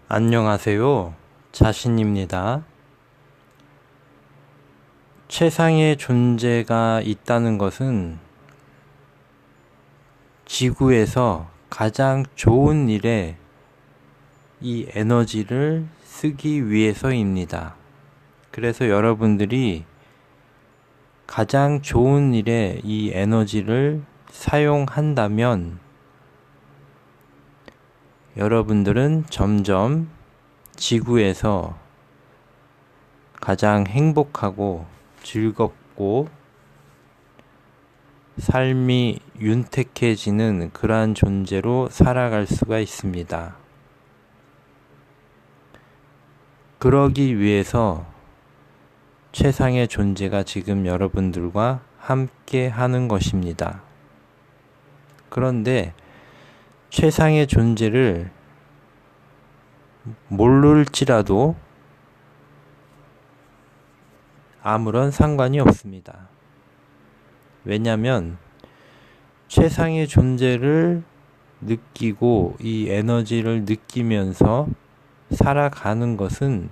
안녕하세요. 자신입니다. 최상의 존재가 있다는 것은 지구에서 가장 좋은 일에 이 에너지를 쓰기 위해서입니다. 그래서 여러분들이 가장 좋은 일에 이 에너지를 사용한다면 여러분들은 점점 지구에서 가장 행복하고 즐겁고 삶이 윤택해지는 그러한 존재로 살아갈 수가 있습니다. 그러기 위해서 최상의 존재가 지금 여러분들과 함께 하는 것입니다. 그런데 최상의 존재를 모를지라도 아무런 상관이 없습니다. 왜냐하면 최상의 존재를 느끼고 이 에너지를 느끼면서 살아가는 것은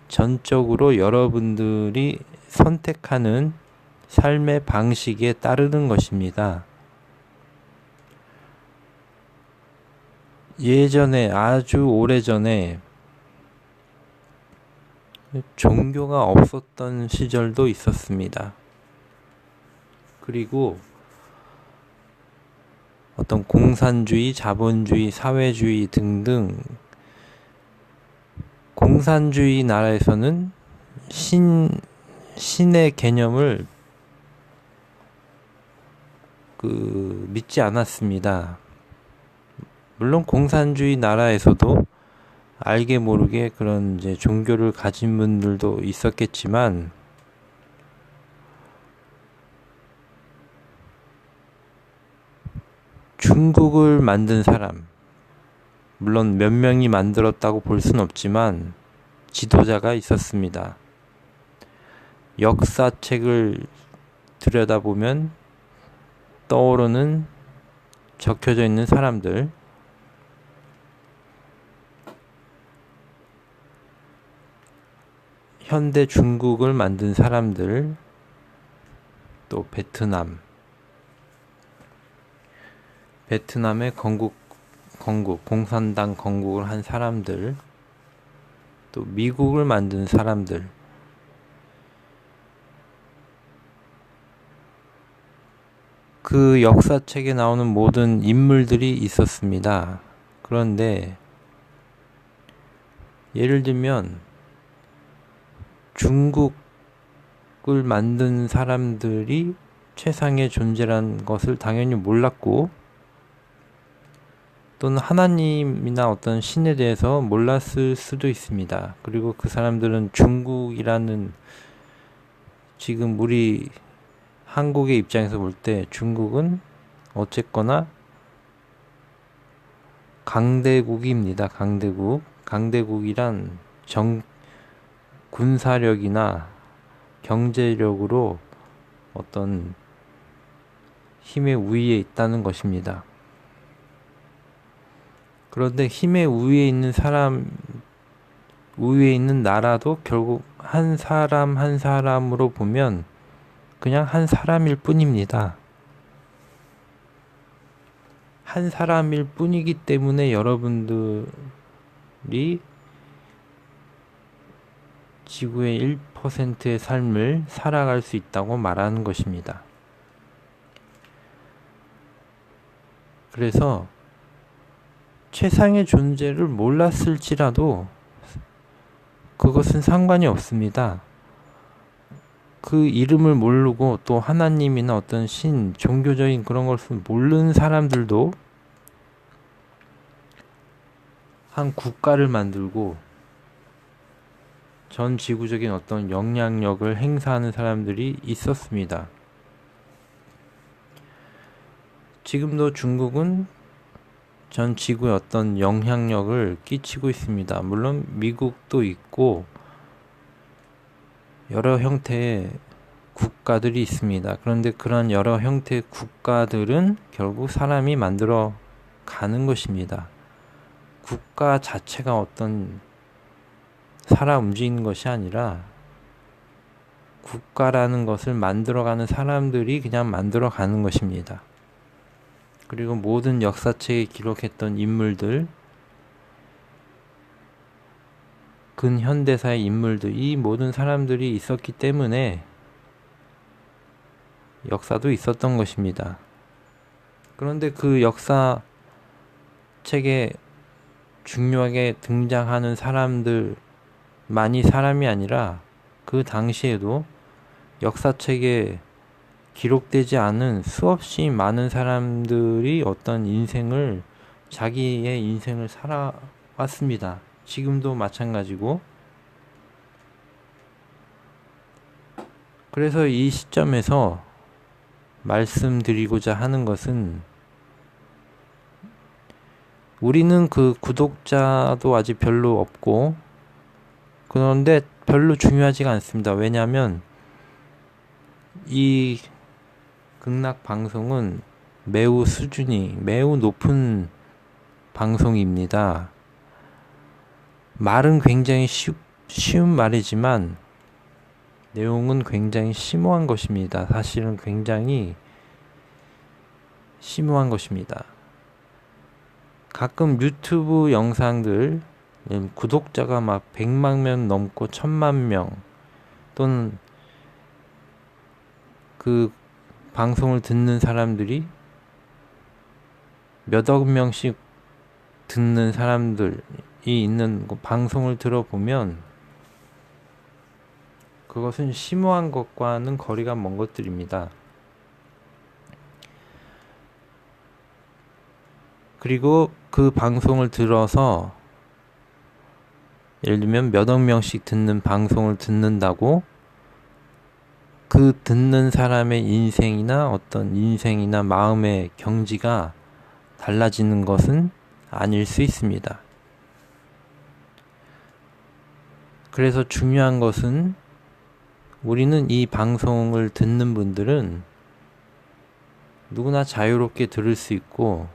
전적으로 여러분들이 선택하는 삶의 방식에 따르는 것입니다. 예전에 아주 오래전에 종교가 없었던 시절도 있었습니다. 그리고 어떤 공산주의, 자본주의, 사회주의 등등 공산주의 나라에서는 신의 개념을 믿지 않았습니다. 물론 공산주의 나라에서도 알게 모르게 그런 이제 종교를 가진 분들도 있었겠지만 중국을 만든 사람, 물론 몇 명이 만들었다고 볼 순 없지만 지도자가 있었습니다. 역사책을 들여다보면 떠오르는 적혀져 있는 사람들, 현대 중국을 만든 사람들, 또 베트남의 공산당 건국을 한 사람들, 또 미국을 만든 사람들, 그 역사책에 나오는 모든 인물들이 있었습니다. 그런데 예를 들면 중국을 만든 사람들이 최상의 존재란 것을 당연히 몰랐고 또는 하나님이나 어떤 신에 대해서 몰랐을 수도 있습니다. 그리고 그 사람들은 중국이라는, 지금 우리 한국의 입장에서 볼 때 중국은 어쨌거나 강대국입니다. 강대국이란 군사력이나 경제력으로 어떤 힘의 우위에 있다는 것입니다. 그런데 힘의 우위에 있는 나라도 결국 한 사람 한 사람으로 보면 그냥 한 사람일 뿐입니다. 한 사람일 뿐이기 때문에 여러분들이 지구의 1%의 삶을 살아갈 수 있다고 말하는 것입니다. 그래서 최상의 존재를 몰랐을지라도 그것은 상관이 없습니다. 그 이름을 모르고 또 하나님이나 어떤 신, 종교적인 그런 것을 모르는 사람들도 한 국가를 만들고 전 지구적인 어떤 영향력을 행사하는 사람들이 있었습니다. 지금도 중국은 전 지구에 어떤 영향력을 끼치고 있습니다. 물론 미국도 있고 여러 형태의 국가들이 있습니다. 그런데 그런 여러 형태의 국가들은 결국 사람이 만들어 가는 것입니다. 국가 자체가 어떤 살아 움직이는 것이 아니라 국가라는 것을 만들어가는 사람들이 그냥 만들어가는 것입니다. 그리고 모든 역사책에 기록했던 인물들, 근현대사의 인물들, 이 모든 사람들이 있었기 때문에 역사도 있었던 것입니다. 그런데 그 역사책에 중요하게 등장하는 사람들만이 사람이 아니라 그 당시에도 역사책에 기록되지 않은 수없이 많은 사람들이 어떤 인생을, 자기의 인생을 살아왔습니다. 지금도 마찬가지고. 그래서 이 시점에서 말씀드리고자 하는 것은, 우리는 그 구독자도 아직 별로 없고, 그런데 별로 중요하지가 않습니다. 왜냐하면 이 극락 방송은 매우 수준이 매우 높은 방송입니다. 말은 굉장히 쉬운 말이지만 내용은 굉장히 심오한 것입니다. 사실은 굉장히 심오한 것입니다. 가끔 유튜브 영상들 구독자가 막 100만 명 넘고 1000만 명, 또는 그 방송을 듣는 사람들이 몇억 명씩 듣는 사람들이 있는 방송을 들어보면 그것은 심오한 것과는 거리가 먼 것들입니다. 그리고 그 방송을 들어서, 예를 들면 몇억 명씩 듣는 방송을 듣는다고 그 듣는 사람의 인생이나 어떤 인생이나 마음의 경지가 달라지는 것은 아닐 수 있습니다. 그래서 중요한 것은, 우리는 이 방송을 듣는 분들은 누구나 자유롭게 들을 수 있고,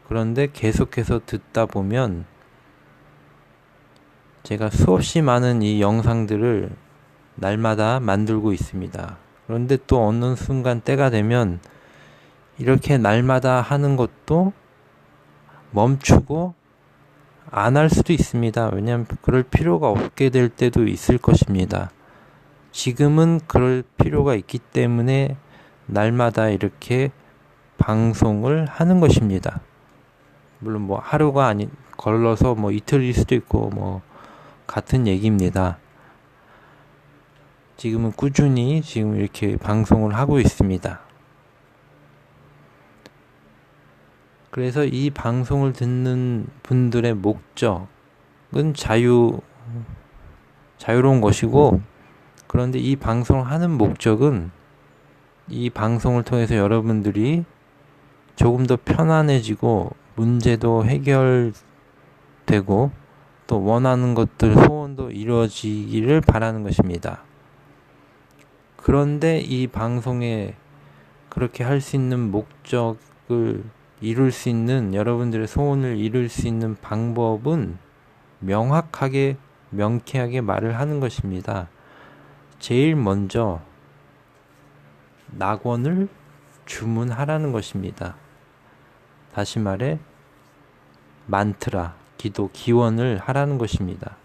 그런데 계속해서 듣다 보면 제가 수없이 많은 이 영상들을 날마다 만들고 있습니다. 그런데 또 어느 순간 때가 되면 이렇게 날마다 하는 것도 멈추고 안 할 수도 있습니다. 왜냐하면 그럴 필요가 없게 될 때도 있을 것입니다. 지금은 그럴 필요가 있기 때문에 날마다 이렇게 방송을 하는 것입니다. 물론 뭐 하루가 걸러서 뭐 이틀일 수도 있고 뭐 같은 얘기입니다. 지금은 꾸준히 지금 이렇게 방송을 하고 있습니다. 그래서 이 방송을 듣는 분들의 목적은 자유로운 것이고, 그런데 이 방송을 하는 목적은 이 방송을 통해서 여러분들이 조금 더 편안해지고 문제도 해결되고 또 원하는 것들, 소원도 이루어지기를 바라는 것입니다. 그런데 이 방송에 그렇게 할 수 있는 목적을 이룰 수 있는, 여러분들의 소원을 이룰 수 있는 방법은 명확하게, 명쾌하게 말을 하는 것입니다. 제일 먼저 낙원을 주문하라는 것입니다. 다시 말해 만트라, 기도, 기원을 하라는 것입니다.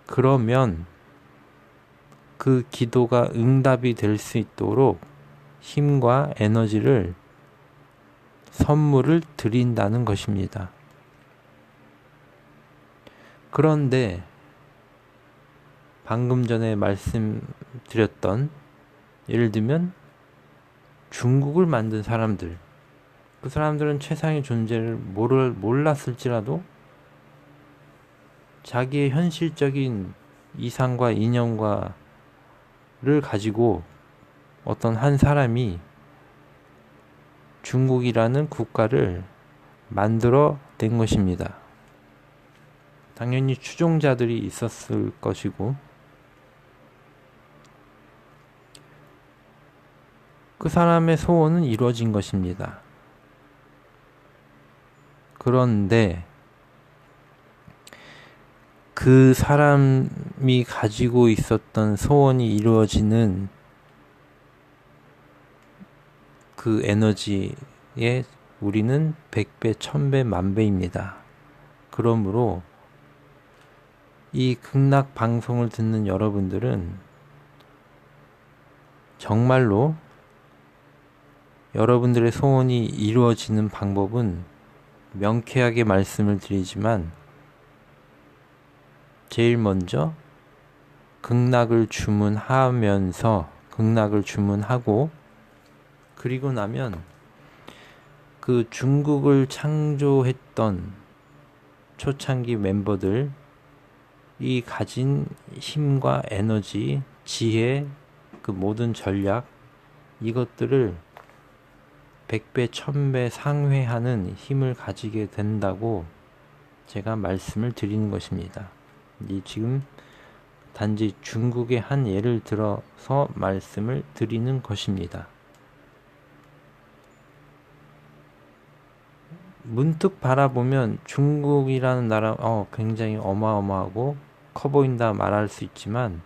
그러면 그 기도가 응답이 될 수 있도록 힘과 에너지를, 선물을 드린다는 것입니다. 그런데 방금 전에 말씀드렸던, 예를 들면 중국을 만든 사람들, 그 사람들은 최상의 존재를 몰랐을지라도 자기의 현실적인 이상과 이념과를 가지고 어떤 한 사람이 중국이라는 국가를 만들어 낸 것입니다. 당연히 추종자들이 있었을 것이고, 그 사람의 소원은 이루어진 것입니다. 그런데 그 사람이 가지고 있었던 소원이 이루어지는 그 에너지에 우리는 100배, 1000배, 만배입니다. 그러므로 이 극락 방송을 듣는 여러분들은 정말로 여러분들의 소원이 이루어지는 방법은 명쾌하게 말씀을 드리지만 제일 먼저 극락을 주문하고 그리고 나면 그 중국을 창조했던 초창기 멤버들이 가진 힘과 에너지, 지혜, 그 모든 전략 이것들을 100배, 1000배 상회하는 힘을 가지게 된다고 제가 말씀을 드리는 것입니다. 지금 단지 중국의 한 예를 들어서 말씀을 드리는 것입니다. 문득 바라보면 중국이라는 나라 굉장히 어마어마하고 커 보인다 말할 수 있지만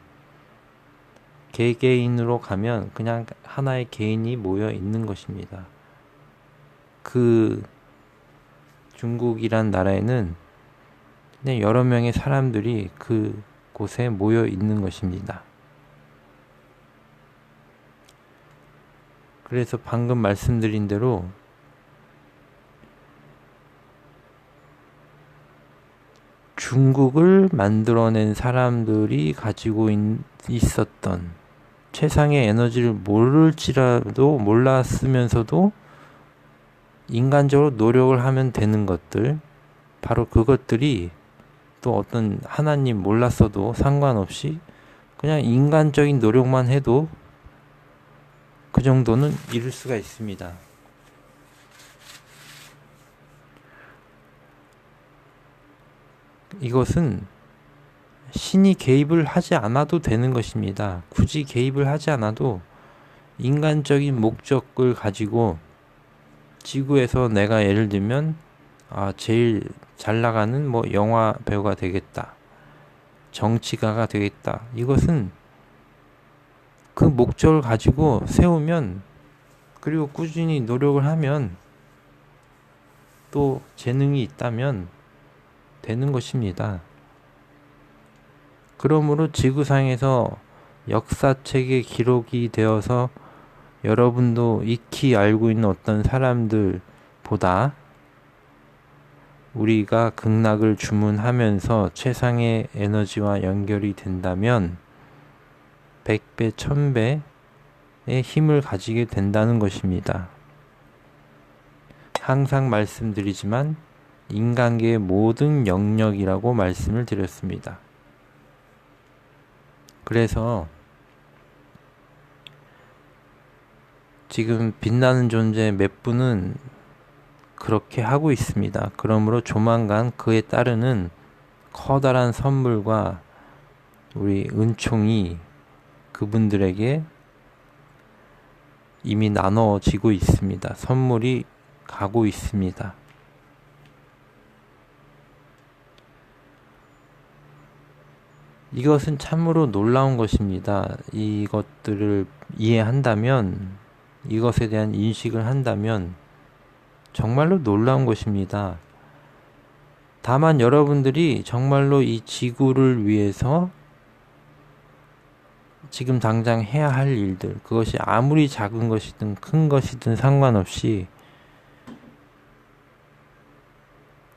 개개인으로 가면 그냥 하나의 개인이 모여 있는 것입니다. 그 중국이란 나라에는 그냥 여러 명의 사람들이 그 곳에 모여 있는 것입니다. 그래서 방금 말씀드린 대로 중국을 만들어낸 사람들이 가지고 있었던 최상의 에너지를 몰랐으면서도 인간적으로 노력을 하면 되는 것들, 바로 그것들이 또 어떤 하나님 몰랐어도 상관없이 그냥 인간적인 노력만 해도 그 정도는 이룰 수가 있습니다. 이것은 신이 개입을 하지 않아도 되는 것입니다. 굳이 개입을 하지 않아도 인간적인 목적을 가지고 지구에서 내가 예를 들면 제일 잘 나가는 영화 배우가 되겠다, 정치가가 되겠다. 이것은 그 목적을 가지고 세우면, 그리고 꾸준히 노력을 하면, 또 재능이 있다면 되는 것입니다. 그러므로 지구상에서 역사책에 기록이 되어서 여러분도 익히 알고 있는 어떤 사람들보다 우리가 극락을 주문하면서 최상의 에너지와 연결이 된다면 100배, 1000배의 힘을 가지게 된다는 것입니다. 항상 말씀드리지만 인간계의 모든 영역이라고 말씀을 드렸습니다. 그래서 지금 빛나는 존재 몇 분은 그렇게 하고 있습니다. 그러므로 조만간 그에 따르는 커다란 선물과 우리 은총이 그분들에게 이미 나눠지고 있습니다. 선물이 가고 있습니다. 이것은 참으로 놀라운 것입니다. 이것들을 이해한다면, 이것에 대한 인식을 한다면 정말로 놀라운 것입니다. 다만 여러분들이 정말로 이 지구를 위해서 지금 당장 해야 할 일들, 그것이 아무리 작은 것이든 큰 것이든 상관없이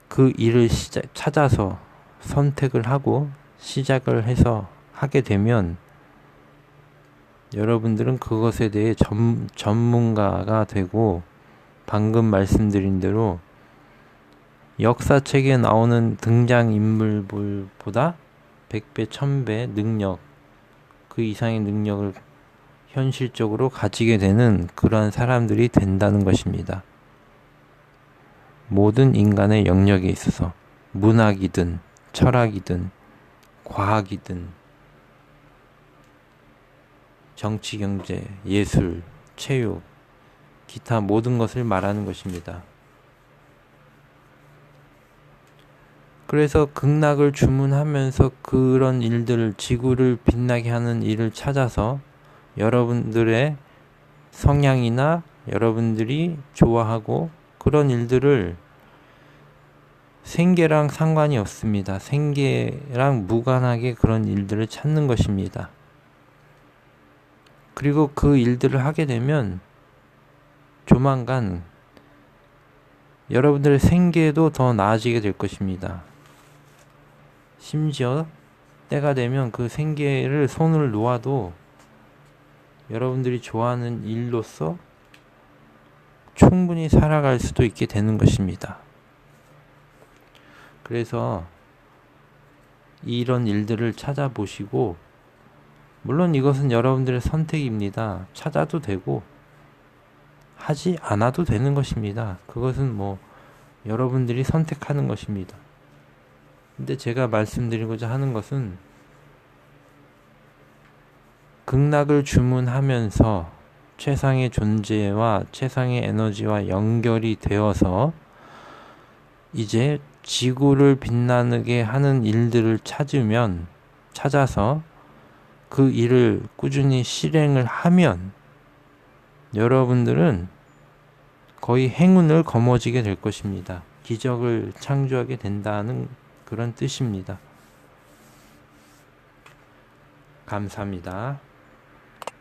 그 일을 찾아서 선택을 하고 시작을 해서 하게 되면 여러분들은 그것에 대해 전문가가 되고, 방금 말씀드린 대로 역사책에 나오는 등장인물보다 100배, 1000배 능력, 그 이상의 능력을 현실적으로 가지게 되는 그러한 사람들이 된다는 것입니다. 모든 인간의 영역에 있어서 문학이든 철학이든 과학이든 정치, 경제, 예술, 체육, 기타 모든 것을 말하는 것입니다. 그래서 극락을 주문하면서 그런 일들을, 지구를 빛나게 하는 일을 찾아서 여러분들의 성향이나 여러분들이 좋아하고 그런 일들을, 생계랑 상관이 없습니다. 생계랑 무관하게 그런 일들을 찾는 것입니다. 그리고 그 일들을 하게 되면 조만간 여러분들의 생계도 더 나아지게 될 것입니다. 심지어 때가 되면 그 생계를 손을 놓아도 여러분들이 좋아하는 일로서 충분히 살아갈 수도 있게 되는 것입니다. 그래서 이런 일들을 찾아보시고, 물론 이것은 여러분들의 선택입니다. 찾아도 되고 하지 않아도 되는 것입니다. 그것은 뭐 여러분들이 선택하는 것입니다. 근데 제가 말씀드리고자 하는 것은, 극락을 주문하면서 최상의 존재와 최상의 에너지와 연결이 되어서 이제 지구를 빛나게 하는 일들을 찾아서 그 일을 꾸준히 실행을 하면 여러분들은 거의 행운을 거머쥐게 될 것입니다. 기적을 창조하게 된다는 그런 뜻입니다. 감사합니다.